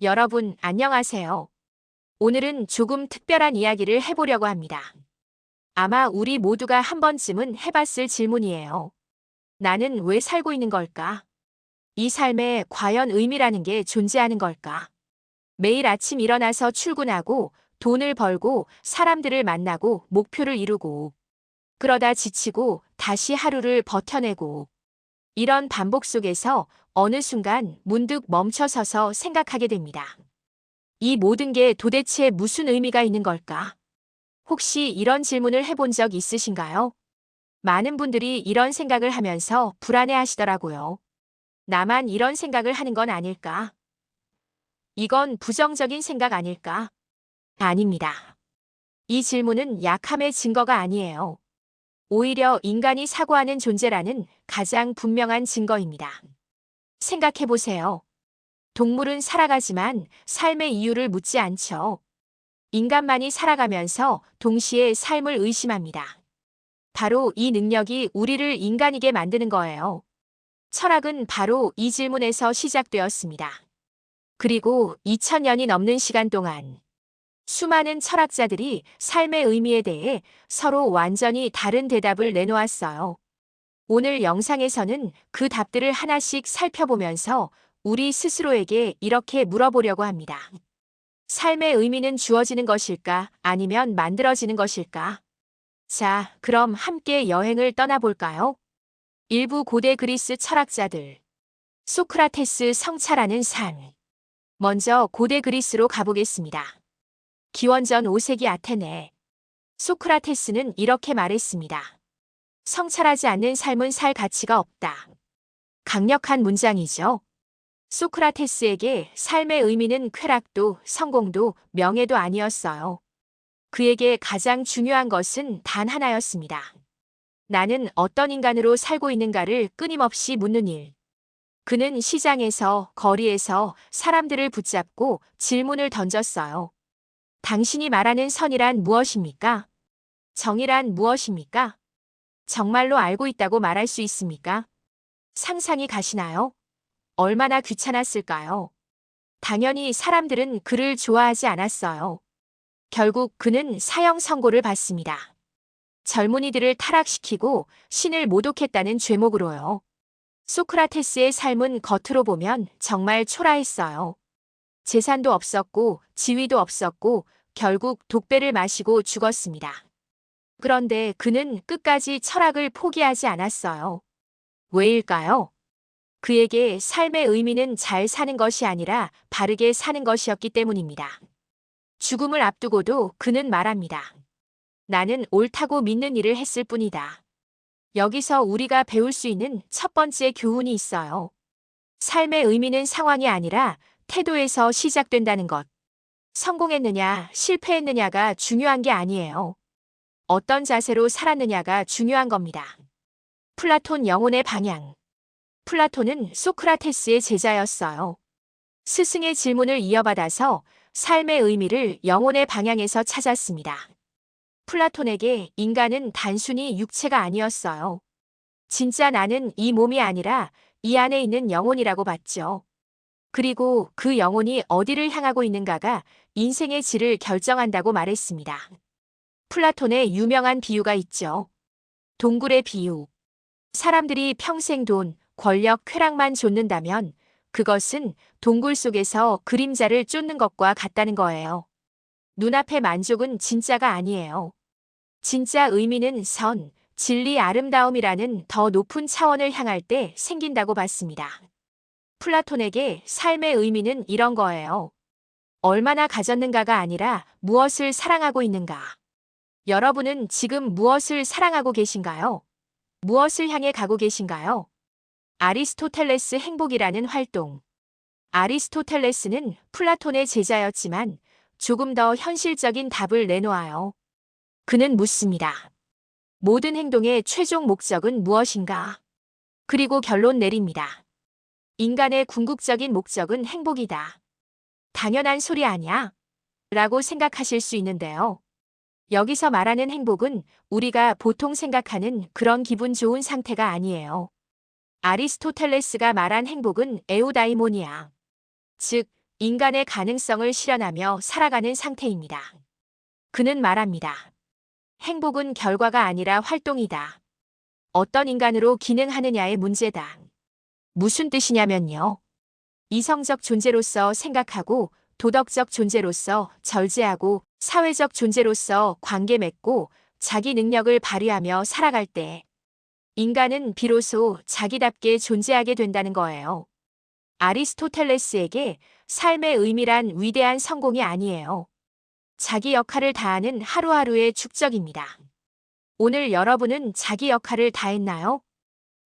여러분, 안녕하세요. 오늘은 조금 특별한 이야기를 해보려고 합니다. 아마 우리 모두가 한 번쯤은 해봤을 질문이에요. 나는 왜 살고 있는 걸까? 이 삶에 과연 의미라는 게 존재하는 걸까? 매일 아침 일어나서 출근하고 돈을 벌고 사람들을 만나고 목표를 이루고 그러다 지치고 다시 하루를 버텨내고 이런 반복 속에서 어느 순간 문득 멈춰서서 생각하게 됩니다. 이 모든 게 도대체 무슨 의미가 있는 걸까? 혹시 이런 질문을 해본 적 있으신가요? 많은 분들이 이런 생각을 하면서 불안해 하시더라고요. 나만 이런 생각을 하는 건 아닐까? 이건 부정적인 생각 아닐까? 아닙니다. 이 질문은 약함의 증거가 아니에요. 오히려 인간이 사고하는 존재라는 가장 분명한 증거입니다. 생각해 보세요. 동물은 살아가지만 삶의 이유를 묻지 않죠. 인간만이 살아가면서 동시에 삶을 의심합니다. 바로 이 능력이 우리를 인간이게 만드는 거예요. 철학은 바로 이 질문에서 시작되었습니다. 그리고 2000년이 넘는 시간 동안 수많은 철학자들이 삶의 의미에 대해 서로 완전히 다른 대답을 내놓았어요. 오늘 영상에서는 그 답들을 하나씩 살펴보면서 우리 스스로에게 이렇게 물어보려고 합니다. 삶의 의미는 주어지는 것일까? 아니면 만들어지는 것일까? 자, 그럼 함께 여행을 떠나볼까요? 일부 고대 그리스 철학자들. 소크라테스 성찰하는 삶. 먼저 고대 그리스로 가보겠습니다. 기원전 5세기 아테네. 소크라테스는 이렇게 말했습니다. 성찰하지 않는 삶은 살 가치가 없다. 강력한 문장이죠. 소크라테스에게 삶의 의미는 쾌락도 성공도 명예도 아니었어요. 그에게 가장 중요한 것은 단 하나였습니다. 나는 어떤 인간으로 살고 있는가를 끊임없이 묻는 일. 그는 시장에서, 거리에서 사람들을 붙잡고 질문을 던졌어요. 당신이 말하는 선이란 무엇입니까? 정의란 무엇입니까? 정말로 알고 있다고 말할 수 있습니까? 상상이 가시나요? 얼마나 귀찮았을까요? 당연히 사람들은 그를 좋아하지 않았어요. 결국 그는 사형 선고를 받습니다. 젊은이들을 타락시키고 신을 모독했다는 죄목으로요. 소크라테스의 삶은 겉으로 보면 정말 초라했어요. 재산도 없었고 지위도 없었고 결국 독배를 마시고 죽었습니다. 그런데 그는 끝까지 철학을 포기하지 않았어요. 왜일까요? 그에게 삶의 의미는 잘 사는 것이 아니라 바르게 사는 것이었기 때문입니다. 죽음을 앞두고도 그는 말합니다. 나는 옳다고 믿는 일을 했을 뿐이다. 여기서 우리가 배울 수 있는 첫 번째 교훈이 있어요. 삶의 의미는 상황이 아니라 태도에서 시작된다는 것. 성공했느냐, 실패했느냐가 중요한 게 아니에요. 어떤 자세로 살았느냐가 중요한 겁니다. 플라톤 영혼의 방향. 플라톤은 소크라테스의 제자였어요. 스승의 질문을 이어받아서 삶의 의미를 영혼의 방향에서 찾았습니다. 플라톤에게 인간은 단순히 육체가 아니었어요. 진짜 나는 이 몸이 아니라 이 안에 있는 영혼이라고 봤죠. 그리고 그 영혼이 어디를 향하고 있는가가 인생의 질을 결정한다고 말했습니다. 플라톤의 유명한 비유가 있죠. 동굴의 비유. 사람들이 평생 돈, 권력, 쾌락만 좇는다면 그것은 동굴 속에서 그림자를 쫓는 것과 같다는 거예요. 눈앞의 만족은 진짜가 아니에요. 진짜 의미는 선, 진리, 아름다움이라는 더 높은 차원을 향할 때 생긴다고 봤습니다. 플라톤에게 삶의 의미는 이런 거예요. 얼마나 가졌는가가 아니라 무엇을 사랑하고 있는가. 여러분은 지금 무엇을 사랑하고 계신가요? 무엇을 향해 가고 계신가요? 아리스토텔레스 행복이라는 활동. 아리스토텔레스는 플라톤의 제자였지만 조금 더 현실적인 답을 내놓아요. 그는 묻습니다. 모든 행동의 최종 목적은 무엇인가? 그리고 결론 내립니다. 인간의 궁극적인 목적은 행복이다. 당연한 소리 아니야? 라고 생각하실 수 있는데요. 여기서 말하는 행복은 우리가 보통 생각하는 그런 기분 좋은 상태가 아니에요. 아리스토텔레스가 말한 행복은 에우다이모니아. 즉, 인간의 가능성을 실현하며 살아가는 상태입니다. 그는 말합니다. 행복은 결과가 아니라 활동이다. 어떤 인간으로 기능하느냐의 문제다. 무슨 뜻이냐면요. 이성적 존재로서 생각하고 도덕적 존재로서 절제하고 사회적 존재로서 관계 맺고 자기 능력을 발휘하며 살아갈 때 인간은 비로소 자기답게 존재하게 된다는 거예요. 아리스토텔레스에게 삶의 의미란 위대한 성공이 아니에요. 자기 역할을 다하는 하루하루의 축적입니다. 오늘 여러분은 자기 역할을 다했나요?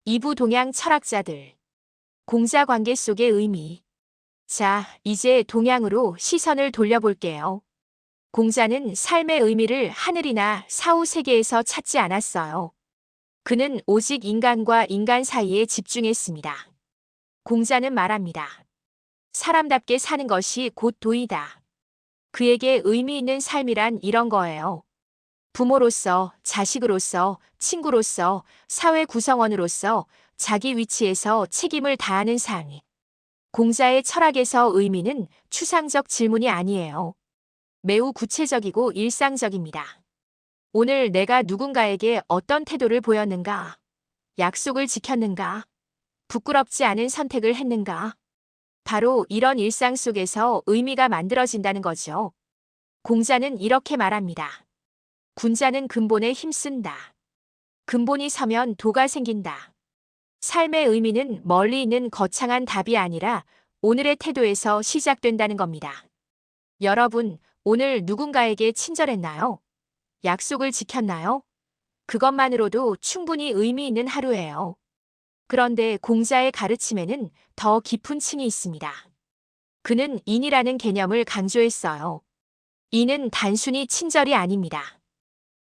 이부 동양 철학자들. 공자 관계 속의 의미. 자, 이제 동양으로 시선을 돌려볼게요. 공자는 삶의 의미를 하늘이나 사후 세계에서 찾지 않았어요. 그는 오직 인간과 인간 사이에 집중했습니다. 공자는 말합니다. 사람답게 사는 것이 곧 도이다. 그에게 의미 있는 삶이란 이런 거예요. 부모로서, 자식으로서, 친구로서, 사회 구성원으로서 자기 위치에서 책임을 다하는 삶. 공자의 철학에서 의미는 추상적 질문이 아니에요. 매우 구체적이고 일상적입니다. 오늘 내가 누군가에게 어떤 태도를 보였는가? 약속을 지켰는가? 부끄럽지 않은 선택을 했는가? 바로 이런 일상 속에서 의미가 만들어진다는 거죠. 공자는 이렇게 말합니다. 군자는 근본에 힘쓴다. 근본이 서면 도가 생긴다. 삶의 의미는 멀리 있는 거창한 답이 아니라 오늘의 태도에서 시작된다는 겁니다. 여러분, 오늘 누군가에게 친절했나요? 약속을 지켰나요? 그것만으로도 충분히 의미 있는 하루예요. 그런데 공자의 가르침에는 더 깊은 층이 있습니다. 그는 인이라는 개념을 강조했어요. 인은 단순히 친절이 아닙니다.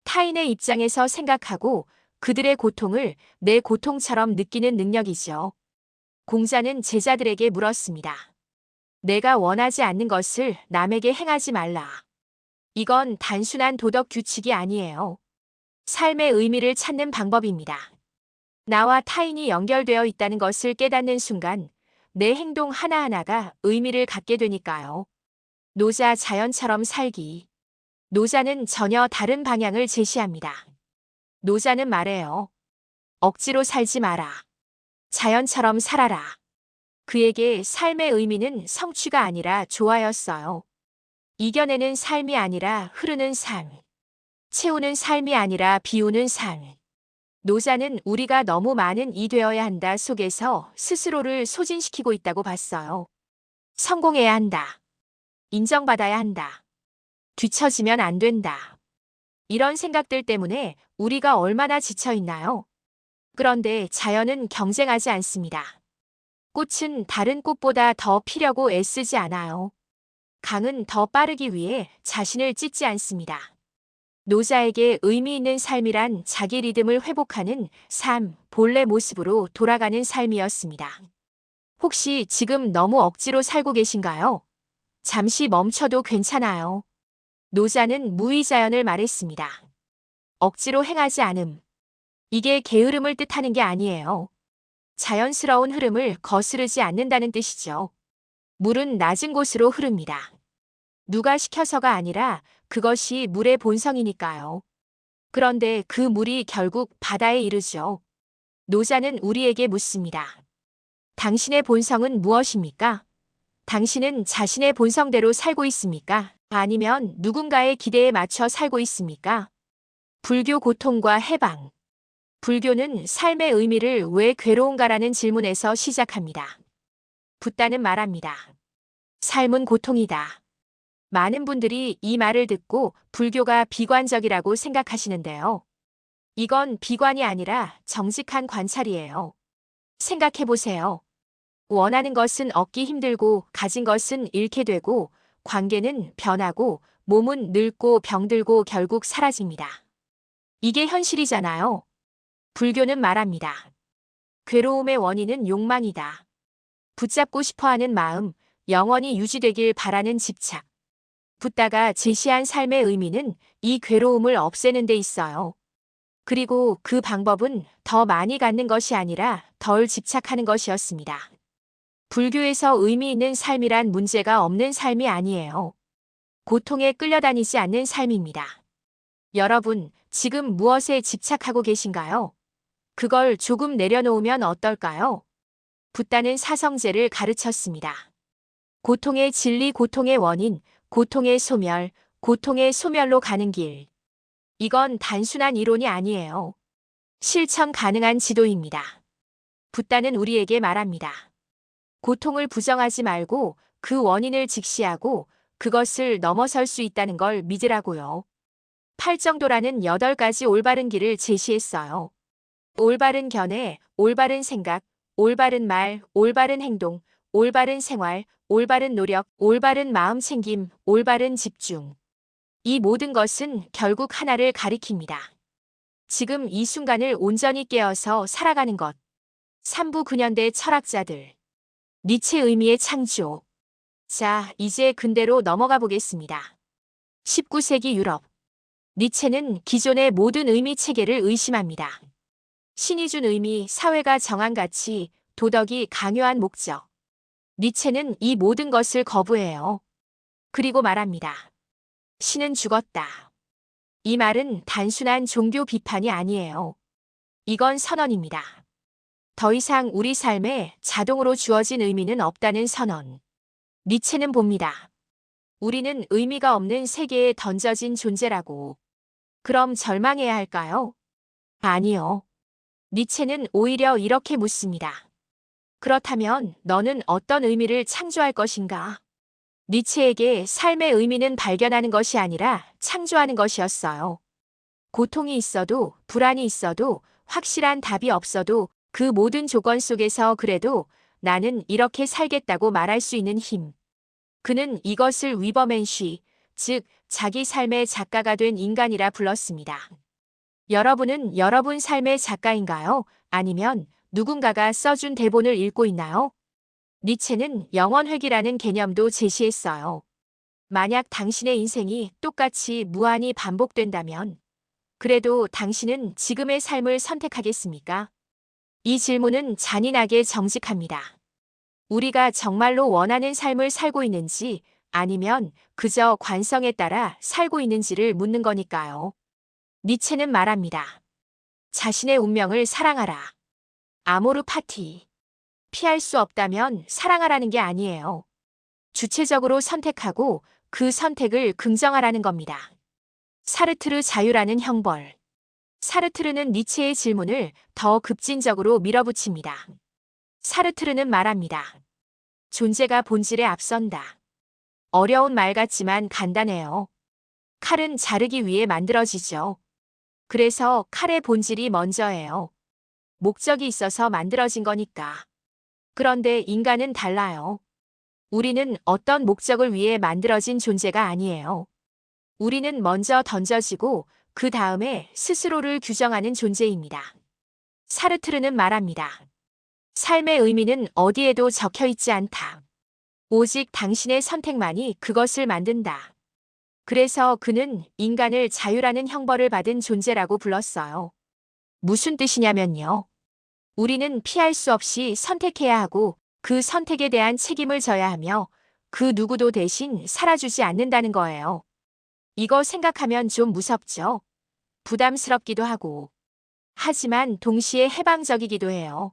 타인의 입장에서 생각하고 그들의 고통을 내 고통처럼 느끼는 능력이죠. 공자는 제자들에게 물었습니다. 내가 원하지 않는 것을 남에게 행하지 말라. 이건 단순한 도덕 규칙이 아니에요. 삶의 의미를 찾는 방법입니다. 나와 타인이 연결되어 있다는 것을 깨닫는 순간 내 행동 하나하나가 의미를 갖게 되니까요. 노자 자연처럼 살기. 노자는 전혀 다른 방향을 제시합니다. 노자는 말해요. 억지로 살지 마라. 자연처럼 살아라. 그에게 삶의 의미는 성취가 아니라 조화였어요. 이겨내는 삶이 아니라 흐르는 삶. 채우는 삶이 아니라 비우는 삶. 노자는 우리가 너무 많은 이 되어야 한다 속에서 스스로를 소진시키고 있다고 봤어요. 성공해야 한다. 인정받아야 한다. 뒤처지면 안 된다. 이런 생각들 때문에 우리가 얼마나 지쳐 있나요? 그런데 자연은 경쟁하지 않습니다. 꽃은 다른 꽃보다 더 피려고 애쓰지 않아요. 강은 더 빠르기 위해 자신을 찢지 않습니다. 노자에게 의미 있는 삶이란 자기 리듬을 회복하는 삶, 본래 모습으로 돌아가는 삶이었습니다. 혹시 지금 너무 억지로 살고 계신가요? 잠시 멈춰도 괜찮아요. 노자는 무의자연을 말했습니다. 억지로 행하지 않음. 이게 게으름을 뜻하는 게 아니에요. 자연스러운 흐름을 거스르지 않는다는 뜻이죠. 물은 낮은 곳으로 흐릅니다. 누가 시켜서가 아니라 그것이 물의 본성이니까요. 그런데 그 물이 결국 바다에 이르죠. 노자는 우리에게 묻습니다. 당신의 본성은 무엇입니까? 당신은 자신의 본성대로 살고 있습니까? 아니면 누군가의 기대에 맞춰 살고 있습니까? 불교 고통과 해방. 불교는 삶의 의미를 왜 괴로운가라는 질문에서 시작합니다. 붓다는 말합니다. 삶은 고통이다. 많은 분들이 이 말을 듣고 불교가 비관적이라고 생각하시는데요. 이건 비관이 아니라 정직한 관찰이에요. 생각해 보세요. 원하는 것은 얻기 힘들고 가진 것은 잃게 되고 관계는 변하고 몸은 늙고 병들고 결국 사라집니다. 이게 현실이잖아요. 불교는 말합니다. 괴로움의 원인은 욕망이다. 붙잡고 싶어하는 마음, 영원히 유지되길 바라는 집착. 붓다가 제시한 삶의 의미는 이 괴로움을 없애는 데 있어요. 그리고 그 방법은 더 많이 갖는 것이 아니라 덜 집착하는 것이었습니다. 불교에서 의미 있는 삶이란 문제가 없는 삶이 아니에요. 고통에 끌려다니지 않는 삶입니다. 여러분, 지금 무엇에 집착하고 계신가요? 그걸 조금 내려놓으면 어떨까요? 붓다는 사성제를 가르쳤습니다. 고통의 진리, 고통의 원인, 고통의 소멸, 고통의 소멸로 가는 길. 이건 단순한 이론이 아니에요. 실천 가능한 지도입니다. 붓다는 우리에게 말합니다. 고통을 부정하지 말고 그 원인을 직시하고 그것을 넘어설 수 있다는 걸 믿으라고요. 팔정도라는 8가지 올바른 길을 제시했어요. 올바른 견해, 올바른 생각, 올바른 말, 올바른 행동, 올바른 생활, 올바른 노력, 올바른 마음 챙김, 올바른 집중. 이 모든 것은 결국 하나를 가리킵니다. 지금 이 순간을 온전히 깨어서 살아가는 것. 삼부 근현대 철학자들. 니체 의미의 창조. 자, 이제 근대로 넘어가 보겠습니다. 19세기 유럽. 니체는 기존의 모든 의미 체계를 의심합니다. 신이 준 의미, 사회가 정한 가치, 도덕이 강요한 목적. 니체는 이 모든 것을 거부해요. 그리고 말합니다. 신은 죽었다. 이 말은 단순한 종교 비판이 아니에요. 이건 선언입니다. 더 이상 우리 삶에 자동으로 주어진 의미는 없다는 선언. 니체는 봅니다. 우리는 의미가 없는 세계에 던져진 존재라고. 그럼 절망해야 할까요? 아니요. 니체는 오히려 이렇게 묻습니다. 그렇다면 너는 어떤 의미를 창조할 것인가? 니체에게 삶의 의미는 발견하는 것이 아니라 창조하는 것이었어요. 고통이 있어도, 불안이 있어도, 확실한 답이 없어도 그 모든 조건 속에서 그래도 나는 이렇게 살겠다고 말할 수 있는 힘. 그는 이것을 위버맨쉬, 즉 자기 삶의 작가가 된 인간이라 불렀습니다. 여러분은 여러분 삶의 작가인가요? 아니면 누군가가 써준 대본을 읽고 있나요? 니체는 영원회귀라는 개념도 제시했어요. 만약 당신의 인생이 똑같이 무한히 반복된다면, 그래도 당신은 지금의 삶을 선택하겠습니까? 이 질문은 잔인하게 정직합니다. 우리가 정말로 원하는 삶을 살고 있는지 아니면 그저 관성에 따라 살고 있는지를 묻는 거니까요. 니체는 말합니다. 자신의 운명을 사랑하라. 아모르 파티. 피할 수 없다면 사랑하라는 게 아니에요. 주체적으로 선택하고 그 선택을 긍정하라는 겁니다. 사르트르 자유라는 형벌. 사르트르는 니체의 질문을 더 급진적으로 밀어붙입니다. 사르트르는 말합니다. 존재가 본질에 앞선다. 어려운 말 같지만 간단해요. 칼은 자르기 위해 만들어지죠. 그래서 칼의 본질이 먼저예요. 목적이 있어서 만들어진 거니까. 그런데 인간은 달라요. 우리는 어떤 목적을 위해 만들어진 존재가 아니에요. 우리는 먼저 던져지고 그 다음에 스스로를 규정하는 존재입니다. 사르트르는 말합니다. 삶의 의미는 어디에도 적혀 있지 않다. 오직 당신의 선택만이 그것을 만든다. 그래서 그는 인간을 자유라는 형벌을 받은 존재라고 불렀어요. 무슨 뜻이냐면요. 우리는 피할 수 없이 선택해야 하고 그 선택에 대한 책임을 져야 하며 그 누구도 대신 살아주지 않는다는 거예요. 이거 생각하면 좀 무섭죠? 부담스럽기도 하고. 하지만 동시에 해방적이기도 해요.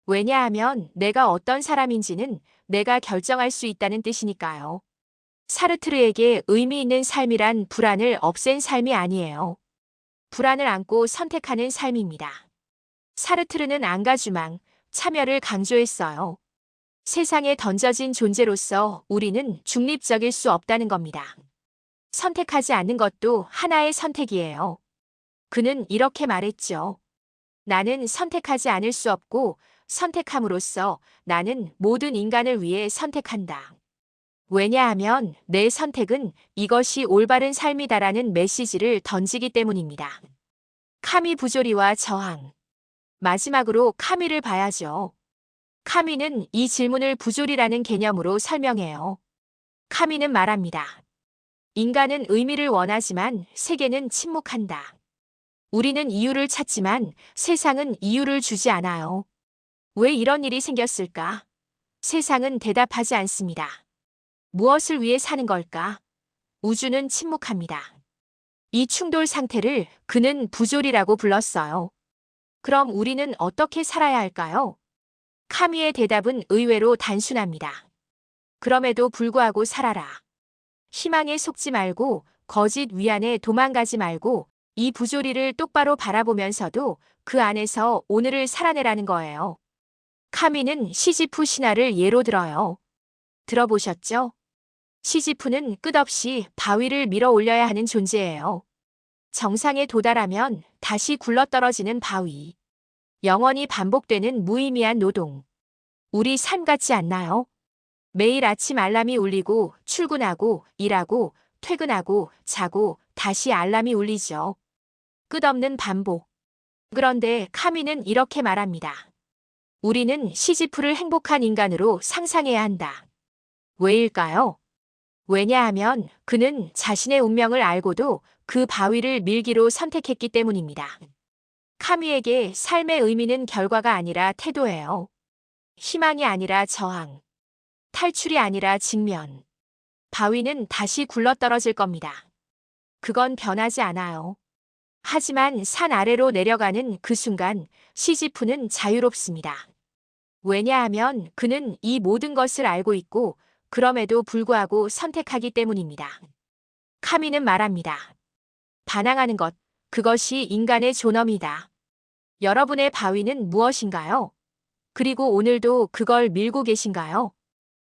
왜냐하면 내가 어떤 사람인지는 내가 결정할 수 있다는 뜻이니까요. 사르트르에게 의미 있는 삶이란 불안을 없앤 삶이 아니에요. 불안을 안고 선택하는 삶입니다. 사르트르는 앙가주망, 참여를 강조했어요. 세상에 던져진 존재로서 우리는 중립적일 수 없다는 겁니다. 선택하지 않는 것도 하나의 선택이에요. 그는 이렇게 말했죠. 나는 선택하지 않을 수 없고 선택함으로써 나는 모든 인간을 위해 선택한다. 왜냐하면 내 선택은 이것이 올바른 삶이다라는 메시지를 던지기 때문입니다. 카미 부조리와 저항. 마지막으로 카미를 봐야죠. 카미는 이 질문을 부조리라는 개념으로 설명해요. 카미는 말합니다. 인간은 의미를 원하지만 세계는 침묵한다. 우리는 이유를 찾지만 세상은 이유를 주지 않아요. 왜 이런 일이 생겼을까? 세상은 대답하지 않습니다. 무엇을 위해 사는 걸까? 우주는 침묵합니다. 이 충돌 상태를 그는 부조리라고 불렀어요. 그럼 우리는 어떻게 살아야 할까요? 카미의 대답은 의외로 단순합니다. 그럼에도 불구하고 살아라. 희망에 속지 말고 거짓 위안에 도망가지 말고 이 부조리를 똑바로 바라보면서도 그 안에서 오늘을 살아내라는 거예요. 카미는 시지프 신화를 예로 들어요. 들어보셨죠? 시지프는 끝없이 바위를 밀어 올려야 하는 존재예요. 정상에 도달하면 다시 굴러떨어지는 바위. 영원히 반복되는 무의미한 노동. 우리 삶 같지 않나요? 매일 아침 알람이 울리고 출근하고 일하고 퇴근하고 자고 다시 알람이 울리죠. 끝없는 반복. 그런데 카미는 이렇게 말합니다. 우리는 시지프를 행복한 인간으로 상상해야 한다. 왜일까요? 왜냐하면 그는 자신의 운명을 알고도 그 바위를 밀기로 선택했기 때문입니다. 카미에게 삶의 의미는 결과가 아니라 태도예요. 희망이 아니라 저항. 탈출이 아니라 직면. 바위는 다시 굴러떨어질 겁니다. 그건 변하지 않아요. 하지만 산 아래로 내려가는 그 순간 시지프는 자유롭습니다. 왜냐하면 그는 이 모든 것을 알고 있고 그럼에도 불구하고 선택하기 때문입니다. 카미는 말합니다. 반항하는 것, 그것이 인간의 존엄이다. 여러분의 바위는 무엇인가요? 그리고 오늘도 그걸 밀고 계신가요?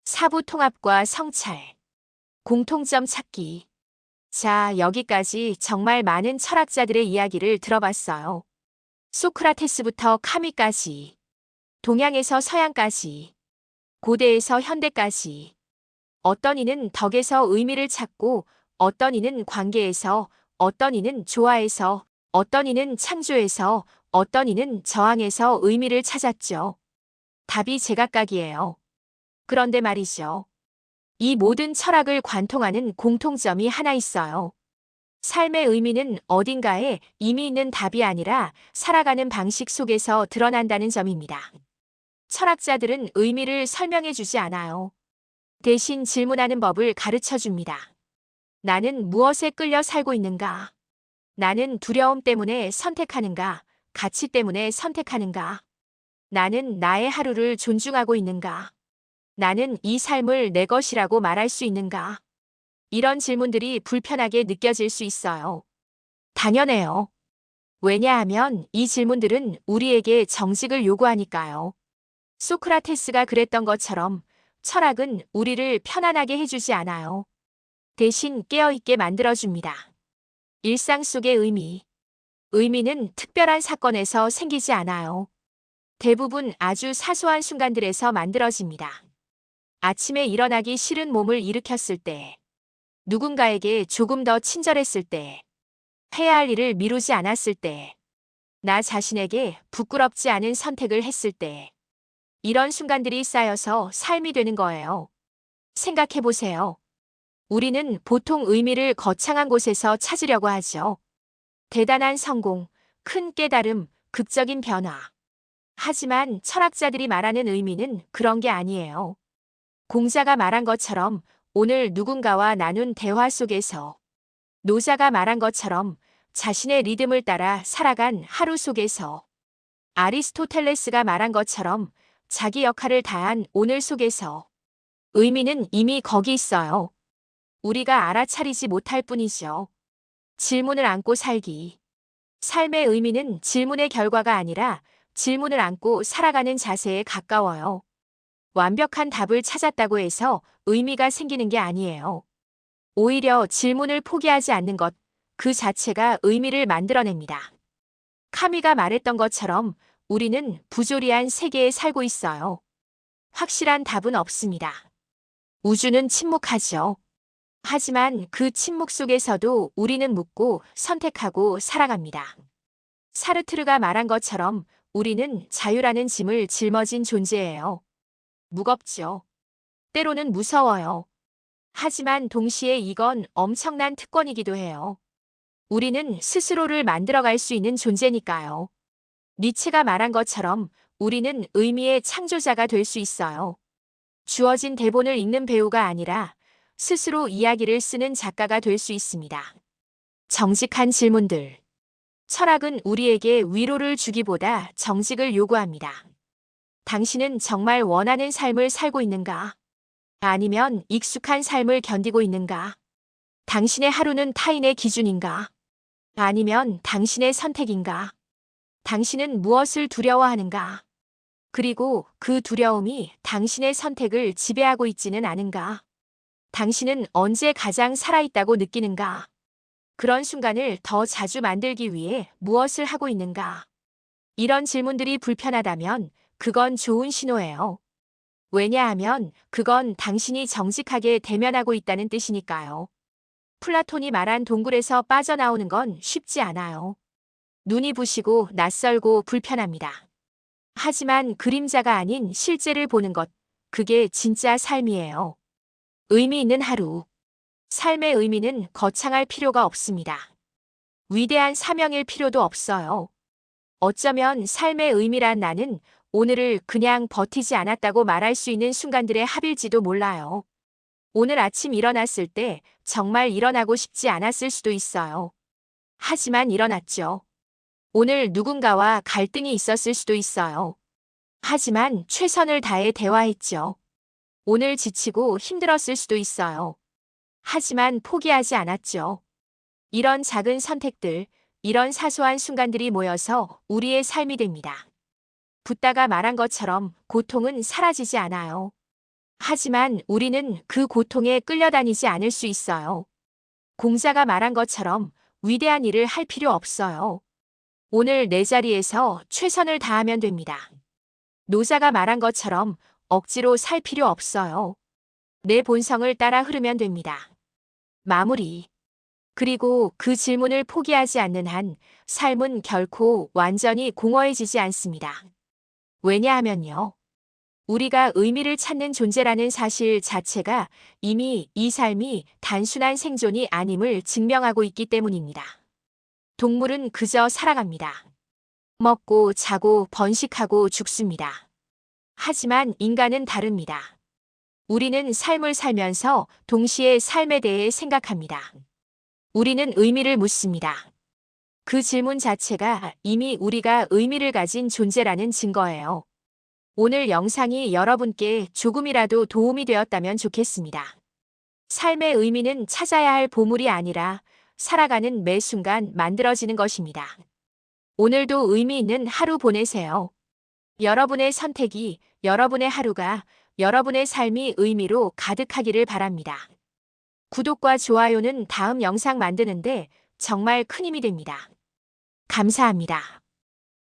사부 통합과 성찰, 공통점 찾기. 자, 여기까지 정말 많은 철학자들의 이야기를 들어봤어요. 소크라테스부터 카미까지, 동양에서 서양까지, 고대에서 현대까지. 어떤 이는 덕에서 의미를 찾고, 어떤 이는 관계에서, 어떤 이는 조화에서, 어떤 이는 창조에서, 어떤 이는 저항에서 의미를 찾았죠. 답이 제각각이에요. 그런데 말이죠. 이 모든 철학을 관통하는 공통점이 하나 있어요. 삶의 의미는 어딘가에 이미 있는 답이 아니라 살아가는 방식 속에서 드러난다는 점입니다. 철학자들은 의미를 설명해 주지 않아요. 대신 질문하는 법을 가르쳐 줍니다. 나는 무엇에 끌려 살고 있는가? 나는 두려움 때문에 선택하는가? 가치 때문에 선택하는가? 나는 나의 하루를 존중하고 있는가? 나는 이 삶을 내 것이라고 말할 수 있는가? 이런 질문들이 불편하게 느껴질 수 있어요. 당연해요. 왜냐하면 이 질문들은 우리에게 정직을 요구하니까요. 소크라테스가 그랬던 것처럼 철학은 우리를 편안하게 해주지 않아요. 대신 깨어있게 만들어줍니다. 일상 속의 의미. 의미는 특별한 사건에서 생기지 않아요. 대부분 아주 사소한 순간들에서 만들어집니다. 아침에 일어나기 싫은 몸을 일으켰을 때, 누군가에게 조금 더 친절했을 때, 해야 할 일을 미루지 않았을 때, 나 자신에게 부끄럽지 않은 선택을 했을 때, 이런 순간들이 쌓여서 삶이 되는 거예요. 생각해 보세요. 우리는 보통 의미를 거창한 곳에서 찾으려고 하죠. 대단한 성공, 큰 깨달음, 극적인 변화. 하지만 철학자들이 말하는 의미는 그런 게 아니에요. 공자가 말한 것처럼 오늘 누군가와 나눈 대화 속에서, 노자가 말한 것처럼 자신의 리듬을 따라 살아간 하루 속에서, 아리스토텔레스가 말한 것처럼 자기 역할을 다한 오늘 속에서 의미는 이미 거기 있어요. 우리가 알아차리지 못할 뿐이죠. 질문을 안고 살기. 삶의 의미는 질문의 결과가 아니라 질문을 안고 살아가는 자세에 가까워요. 완벽한 답을 찾았다고 해서 의미가 생기는 게 아니에요. 오히려 질문을 포기하지 않는 것, 그 자체가 의미를 만들어냅니다. 카미가 말했던 것처럼 우리는 부조리한 세계에 살고 있어요. 확실한 답은 없습니다. 우주는 침묵하죠. 하지만 그 침묵 속에서도 우리는 묻고 선택하고 살아갑니다. 사르트르가 말한 것처럼 우리는 자유라는 짐을 짊어진 존재예요. 무겁죠. 때로는 무서워요. 하지만 동시에 이건 엄청난 특권이기도 해요. 우리는 스스로를 만들어갈 수 있는 존재니까요. 니체가 말한 것처럼 우리는 의미의 창조자가 될 수 있어요. 주어진 대본을 읽는 배우가 아니라 스스로 이야기를 쓰는 작가가 될 수 있습니다. 정직한 질문들. 철학은 우리에게 위로를 주기보다 정직을 요구합니다. 당신은 정말 원하는 삶을 살고 있는가? 아니면 익숙한 삶을 견디고 있는가? 당신의 하루는 타인의 기준인가? 아니면 당신의 선택인가? 당신은 무엇을 두려워하는가? 그리고 그 두려움이 당신의 선택을 지배하고 있지는 않은가? 당신은 언제 가장 살아있다고 느끼는가? 그런 순간을 더 자주 만들기 위해 무엇을 하고 있는가? 이런 질문들이 불편하다면 그건 좋은 신호예요. 왜냐하면 그건 당신이 정직하게 대면하고 있다는 뜻이니까요. 플라톤이 말한 동굴에서 빠져나오는 건 쉽지 않아요. 눈이 부시고 낯설고 불편합니다. 하지만 그림자가 아닌 실제를 보는 것, 그게 진짜 삶이에요. 의미 있는 하루. 삶의 의미는 거창할 필요가 없습니다. 위대한 사명일 필요도 없어요. 어쩌면 삶의 의미란 나는 오늘을 그냥 버티지 않았다고 말할 수 있는 순간들의 합일지도 몰라요. 오늘 아침 일어났을 때 정말 일어나고 싶지 않았을 수도 있어요. 하지만 일어났죠. 오늘 누군가와 갈등이 있었을 수도 있어요. 하지만 최선을 다해 대화했죠. 오늘 지치고 힘들었을 수도 있어요. 하지만 포기하지 않았죠. 이런 작은 선택들, 이런 사소한 순간들이 모여서 우리의 삶이 됩니다. 붓다가 말한 것처럼 고통은 사라지지 않아요. 하지만 우리는 그 고통에 끌려다니지 않을 수 있어요. 공자가 말한 것처럼 위대한 일을 할 필요 없어요. 오늘 내 자리에서 최선을 다하면 됩니다. 노자가 말한 것처럼 억지로 살 필요 없어요. 내 본성을 따라 흐르면 됩니다. 마무리. 그리고 그 질문을 포기하지 않는 한 삶은 결코 완전히 공허해지지 않습니다. 왜냐하면요. 우리가 의미를 찾는 존재라는 사실 자체가 이미 이 삶이 단순한 생존이 아님을 증명하고 있기 때문입니다. 동물은 그저 살아갑니다. 먹고 자고 번식하고 죽습니다. 하지만 인간은 다릅니다. 우리는 삶을 살면서 동시에 삶에 대해 생각합니다. 우리는 의미를 묻습니다. 그 질문 자체가 이미 우리가 의미를 가진 존재라는 증거예요. 오늘 영상이 여러분께 조금이라도 도움이 되었다면 좋겠습니다. 삶의 의미는 찾아야 할 보물이 아니라 살아가는 매 순간 만들어지는 것입니다. 오늘도 의미 있는 하루 보내세요. 여러분의 선택이, 여러분의 하루가, 여러분의 삶이 의미로 가득하기를 바랍니다. 구독과 좋아요는 다음 영상 만드는데 정말 큰 힘이 됩니다. 감사합니다.